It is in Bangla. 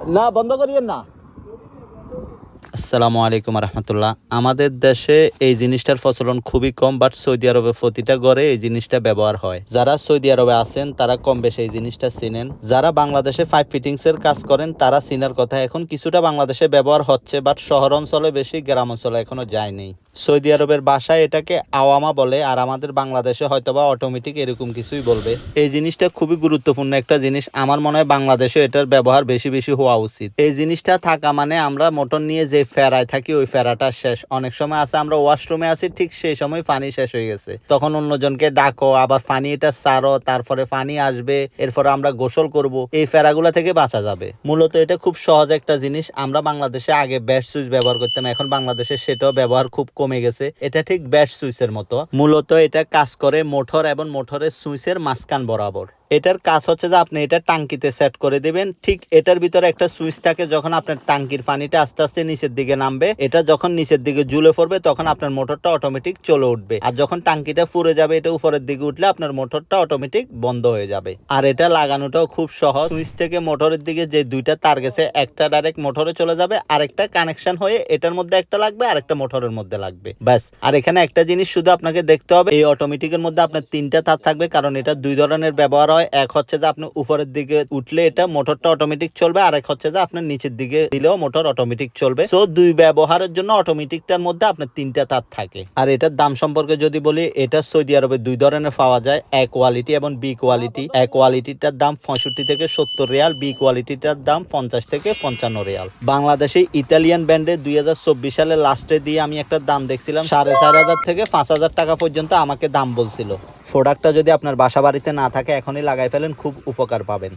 না, বন্ধ করিয়েন না। আসসালামু আলাইকুম রহমতুল্লাহ। আমাদের দেশে এই জিনিসটার প্রচলন খুবই কম, বাট সৌদি আরবে প্রতিটা ঘরে এই জিনিসটা ব্যবহার হয়। যারা সৌদি আরবে আছেন তারা কম বেশি এই জিনিসটা চিনেন। যারা বাংলাদেশে পাইপ ফিটিংস এর কাজ করেন তারা চিনার কথা। এখন কিছুটা বাংলাদেশে ব্যবহার হচ্ছে, বাট শহর অঞ্চলে বেশি, গ্রাম অঞ্চলে এখনো যায়নি। সৌদি আরবের ভাষায় এটাকে আওয়ামা বলে, আর আমাদের বাংলাদেশে হয়তোবা অটোমেটিক এরকম কিছুই বলবে। এই জিনিসটা খুবই গুরুত্বপূর্ণ একটা জিনিস। আমার মনে হয় বাংলাদেশে এটার ব্যবহার বেশি বেশি হওয়া উচিত। এই জিনিসটা থাকা মানে আমরা মোটর নিয়ে যে ফেরায় থাকি ওই ফেরাটা শেষ। অনেক সময় আছে আমরা ওয়াশরুমে আছি, ঠিক সেই সময় পানি শেষ হয়ে গেছে, তখন অন্যজনকে ডাকো, আবার পানি এটা ছাড়ো, তারপরে পানি আসবে, এরপরে আমরা গোসল করব। এই ফেরাগুলা থেকে বাঁচা যাবে। মূলত এটা খুব সহজ একটা জিনিস। আমরা বাংলাদেশে আগে ব্যাট সুইচ ব্যবহার করতাম, এখন বাংলাদেশে সেটাও ব্যবহার খুব কমে গেছে। এটা ঠিক ব্যাট সুইচের মতো। মূলত এটা কাজ করে মোটর এবং মোটরের সুইচের মাঝখান বরাবর। এটার কাজ হচ্ছে যে আপনি এটা টাঙ্কিতে সেট করে দিবেন। ঠিক এটার ভিতরে একটা সুইচ থাকে, যখন আপনার টাঙ্কির পানিটা আস্তে আস্তে নিচের দিকে নামবে, এটা যখন নিচের দিকে ঝুলে পড়বে তখন আপনার মোটরটা অটোমেটিক চলে উঠবে। আর যখন টাঙ্কিটা ফুরে যাবে, এটা উপরের দিকে উঠলে আপনার মোটরটা অটোমেটিক বন্ধ হয়ে যাবে। আর এটা লাগানোটাও খুব সহজ। সুইচ থেকে মোটরের দিকে যে দুইটা তার গেছে, একটা ডাইরেক্ট মোটরে চলে যাবে, আরেকটা কানেকশন হয়ে এটার মধ্যে একটা লাগবে, আরেকটা মোটরের মধ্যে লাগবে, ব্যাস। আর এখানে একটা জিনিস শুধু আপনাকে দেখতে হবে, এই অটোমেটিকের মধ্যে আপনার তিনটা তার থাকবে, কারণ এটা দুই ধরনের ব্যবহার হয়। এক হচ্ছে যে আপনি উপরের দিকে উঠলে এটা মোটরটা অটোমেটিক চলবে, আর এক হচ্ছে যে আপনার নিচের দিকে দিলেও মোটর অটোমেটিক চলবে। সো দুই ব্যবহারের জন্য অটোমেটিকটার মধ্যে আপনার তিনটা তার থাকে। আর এটার দাম সম্পর্কে যদি বলি, এটা সৌদি আরবে দুই ধরনের পাওয়া যায়, এ কোয়ালিটি এবং বি কোয়ালিটি। এ কোয়ালিটিটার দাম 65 থেকে 70 রিয়াল, বি কোয়ালিটিটার দাম 50 থেকে 55 রিয়াল। বাংলাদেশে ইতালিয়ান ব্র্যান্ডে 2024 সালের লাস্টে দিয়ে আমি একটা দাম দেখছিলাম 4500 থেকে 5000 টাকা পর্যন্ত আমাকে দাম বলছিল। প্রোডাক্টটা যদি আপনার বাসা বাড়িতে না থাকে, এখনই লাগাই ফেলেন, খুব উপকার পাবেন।